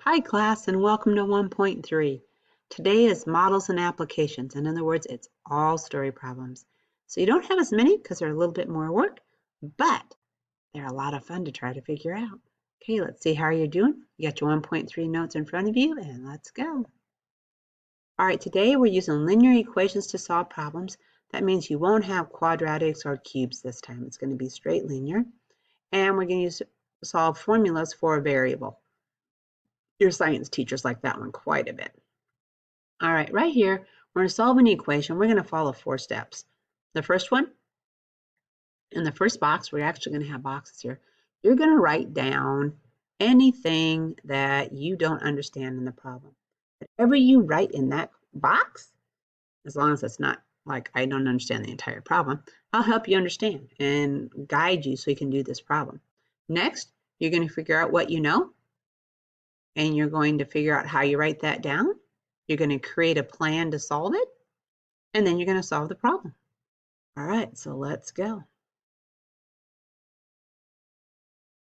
Hi class and welcome to 1.3. Today is models and applications. In other words, it's all story problems. So you don't have as many because they're a little bit more work, but they're a lot of fun to try to figure out. Okay, let's see how you're doing. You got your 1.3 notes in front of you and let's go. All right, today we're using linear equations to solve problems. That means you won't have quadratics or cubes this time. It's going to be straight linear. And we're going to solve formulas for a variable. Your science teachers like that one quite a bit. All right, right here, we're going to solve an equation. We're going to follow 4 steps. The first one, in the first box, we're actually going to have boxes here. You're going to write down anything that you don't understand in the problem. Whatever you write in that box, as long as it's not like I don't understand the entire problem, I'll help you understand and guide you so you can do this problem. Next, you're going to figure out what you know, and you're going to figure out how you write that down. You're going to create a plan to solve it, and then you're going to solve the problem. All right, so let's go.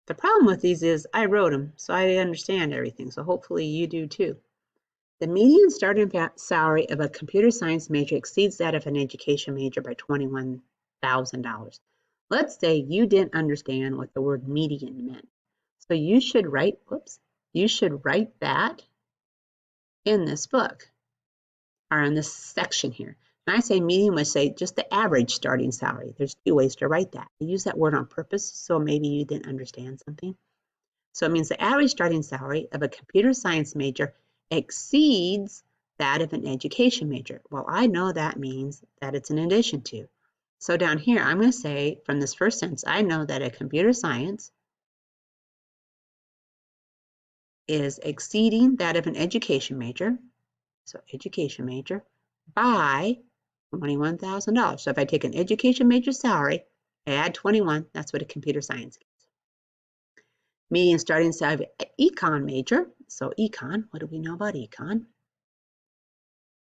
The problem with these is I wrote them, so I understand everything, so hopefully you do too. The median starting salary of a computer science major exceeds that of an education major by $21,000. Let's say you didn't understand what the word median meant. So you should write that in this book, or in this section here. When I say median, we say just the average starting salary. There's 2 ways to write that. I use that word on purpose, so maybe you didn't understand something. So it means the average starting salary of a computer science major exceeds that of an education major. Well, I know that means that it's in addition to. So down here, I'm going to say from this first sentence, I know that a computer science is exceeding that of an education major. So education major by $21,000. So if I take an education major salary, add 21, that's what a computer science gets. Median starting salary of econ major, so econ, what do we know about econ?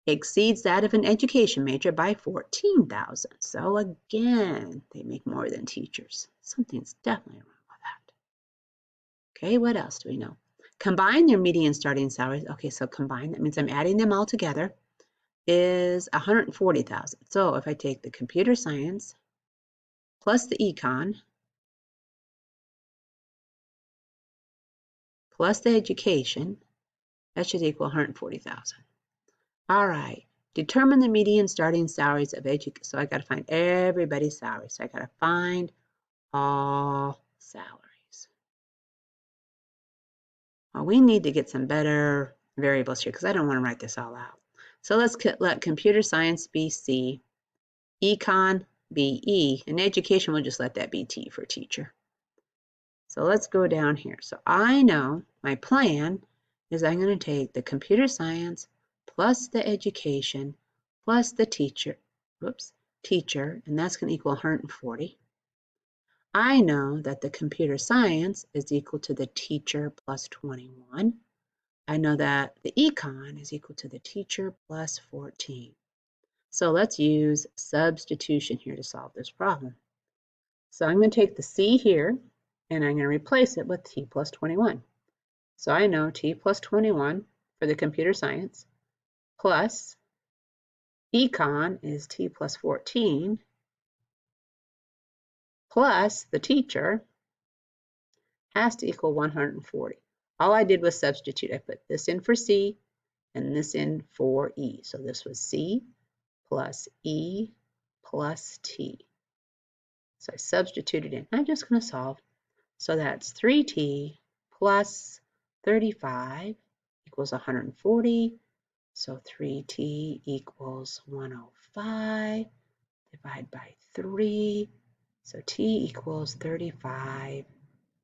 Exceeds that of an education major by 14,000. So again, they make more than teachers. Something's definitely wrong with that. Okay, what else do we know? Combine their median starting salaries. Okay, so combine, that means I'm adding them all together, is 140,000. So if I take the computer science plus the econ plus the education, that should equal 140,000. All right, determine the median starting salaries of education. So I got to find everybody's salary. So I got to find all salaries. Well, we need to get some better variables here because I don't want to write this all out. So let's let computer science be C, econ be E, and education, we'll just let that be T for teacher. So let's go down here. So I know my plan is I'm going to take the computer science plus the education plus the teacher, and that's going to equal 140. I know that the computer science is equal to the teacher plus 21. I know that the econ is equal to the teacher plus 14. So let's use substitution here to solve this problem. So I'm going to take the C here, and I'm going to replace it with T plus 21. So I know T plus 21 for the computer science plus econ is T plus 14 plus the teacher has to equal 140. All I did was substitute. I put this in for C and this in for E. So this was C plus E plus T. So I substituted in. I'm just going to solve. So that's 3T plus 35 equals 140. So 3T equals 105. Divide by 3. So T equals 35.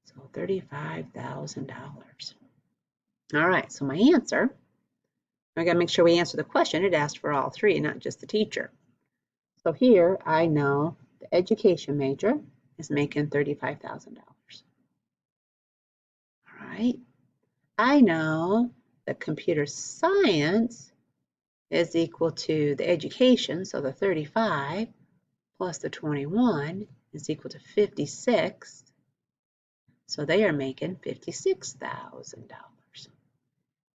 So $35,000. All right, so my answer, I got to make sure we answer the question. It asked for all 3, not just the teacher. So here I know the education major is making $35,000. All right. I know that computer science is equal to the education, so the 35 plus the 21 is equal to 56. So they are making $56,000.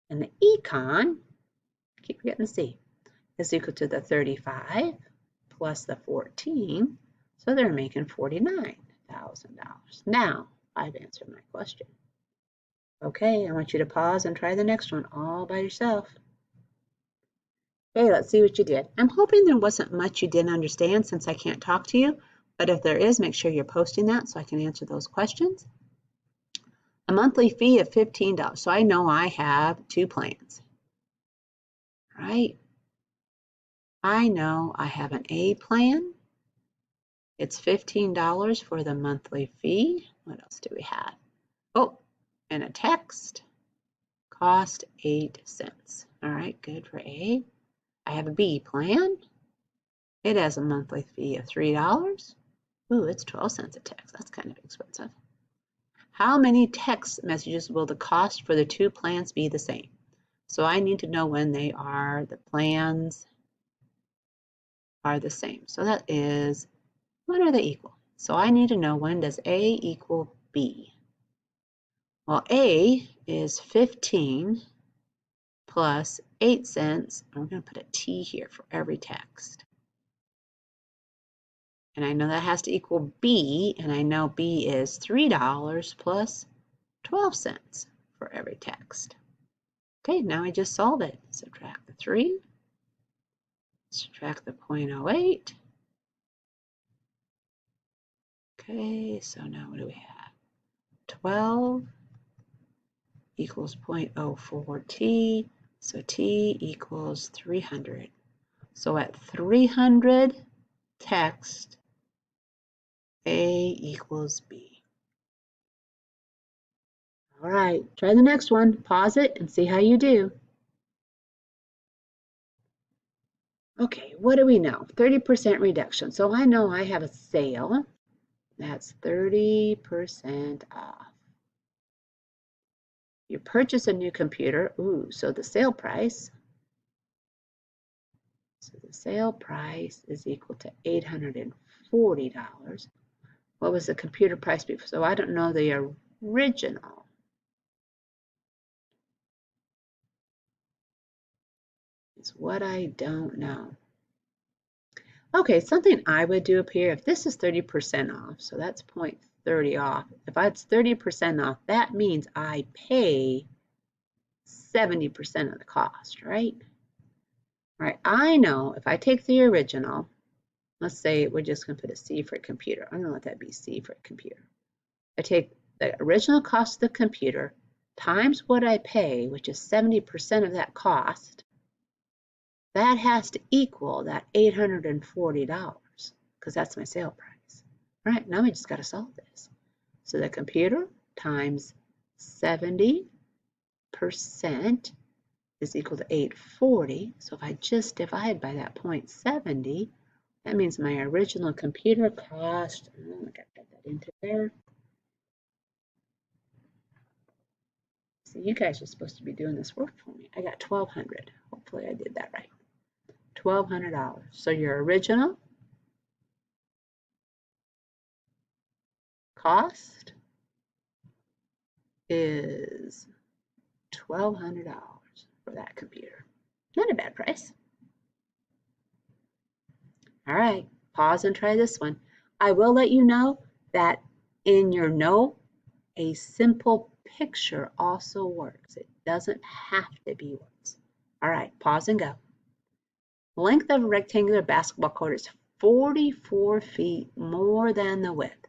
And the econ, keep forgetting the C, is equal to the 35 plus the 14. So they're making $49,000. Now, I've answered my question. Okay, I want you to pause and try the next one all by yourself. Okay, let's see what you did. I'm hoping there wasn't much you didn't understand since I can't talk to you, but if there is, make sure you're posting that so I can answer those questions. A monthly fee of $15. So I know I have 2 plans, right? I know I have an A plan. It's $15 for the monthly fee. What else do we have? Oh, and a text cost 8 cents. All right, good for A. I have a B plan. It has a monthly fee of $3. Ooh, it's 12 cents a text. That's kind of expensive. How many text messages will the cost for the 2 plans be the same? So I need to know when the plans are the same. So that is, when are they equal? So I need to know, when does A equal B? Well, A is 15 plus 8 cents. I'm going to put a T here for every text. And I know that has to equal B, and I know B is $3 plus 12 cents for every text. Okay, now I just solve it. Subtract the 3, subtract the 0.08. Okay, so now what do we have? 12 equals 0.04 T, so T equals 300. So at 300 text, A equals B. All right, try the next one. Pause it and see how you do. Okay, what do we know? 30% reduction. So I know I have a sale. That's 30% off. You purchase a new computer. Ooh, so the sale price. So the sale price is equal to $840. What was the computer price before? So I don't know the original. It's what I don't know. Okay, something I would do up here, if this is 30% off, so that's 0.30 off. If it's 30% off, that means I pay 70% of the cost, right? All right, I know if I take the original, let's say we're just going to put a C for a computer. I'm going to let that be C for a computer. I take the original cost of the computer times what I pay, which is 70% of that cost. That has to equal that $840 because that's my sale price. All right, now we just got to solve this. So the computer times 70% is equal to 840. So if I just divide by that 0.70, that means my original computer cost, I got to put that into there. So you guys are supposed to be doing this work for me. I got $1,200. Hopefully I did that right. $1,200. So your original cost is $1,200 for that computer. Not a bad price. All right, pause and try this one. I will let you know that in your no, a simple picture also works. It doesn't have to be words. All right, pause and go. The length of a rectangular basketball court is 44 feet more than the width.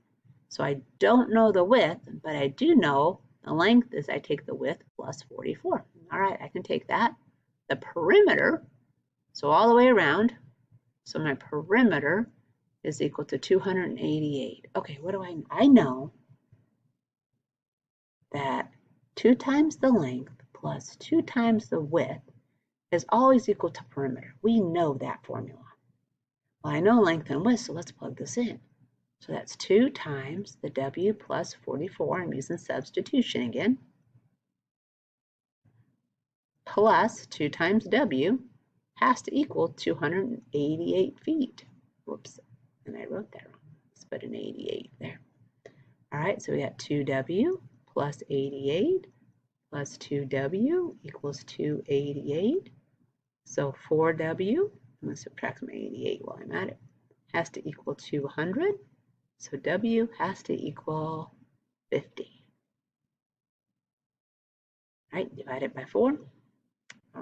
So I don't know the width, but I do know the length is I take the width plus 44. All right, I can take that. The perimeter, so all the way around, so my perimeter is equal to 288. Okay, what do I know that 2 times the length plus 2 times the width is always equal to perimeter. We know that formula. Well, I know length and width, so let's plug this in. So that's 2 times the W plus 44, I'm using substitution again, plus 2 times W has to equal 288 feet. Whoops, and I wrote that wrong. Let's put an 88 there. All right, so we got 2W plus 88 plus 2W equals 288. So 4W, I'm going to subtract my 88 while I'm at it, has to equal 200. So W has to equal 50. All right, divide it by 4.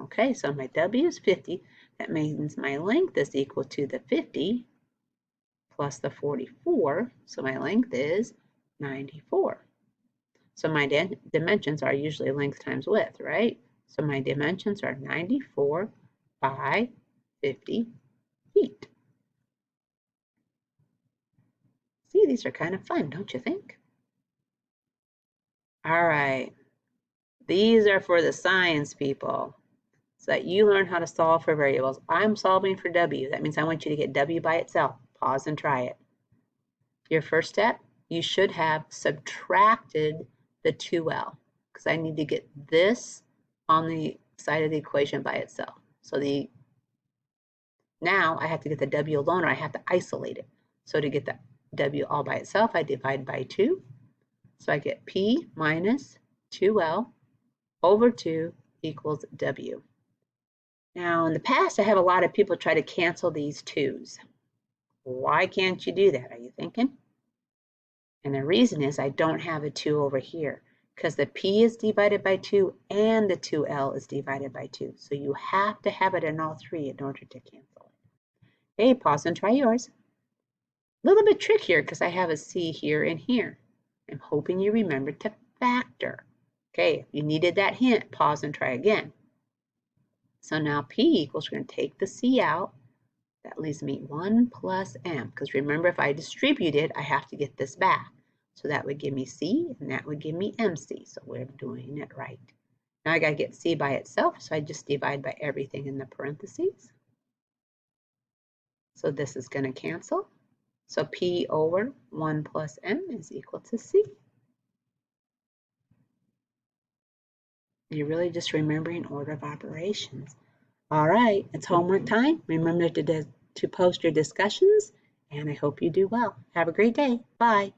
Okay, so my W is 50. That means my length is equal to the 50 plus the 44. So my length is 94. So my dimensions are usually length times width, right? So my dimensions are 94 by 50 feet. See, these are kind of fun, don't you think? All right, these are for the science people, so that you learn how to solve for variables. I'm solving for W. That means I want you to get W by itself. Pause and try it. Your first step, you should have subtracted the 2L, because I need to get this on the side of the equation by itself. So now I have to get the W alone, or I have to isolate it. So to get the W all by itself, I divide by 2. So I get P minus 2L over 2 equals W. Now, in the past, I have a lot of people try to cancel these 2's. Why can't you do that, are you thinking? And the reason is I don't have a 2 over here, because the P is divided by 2 and the 2L is divided by 2. So you have to have it in all three in order to cancel it. Okay, pause and try yours. A little bit trickier because I have a C here and here. I'm hoping you remember to factor. Okay, if you needed that hint, pause and try again. So now P equals, we're going to take the C out. That leaves me 1 plus M, because remember, if I distribute it, I have to get this back. So that would give me C, and that would give me MC. So we're doing it right. Now I got to get C by itself, so I just divide by everything in the parentheses. So this is going to cancel. So P over 1 plus M is equal to C. You're really just remembering order of operations. All right, it's homework time. Remember to post your discussions, and I hope you do well. Have a great day. Bye.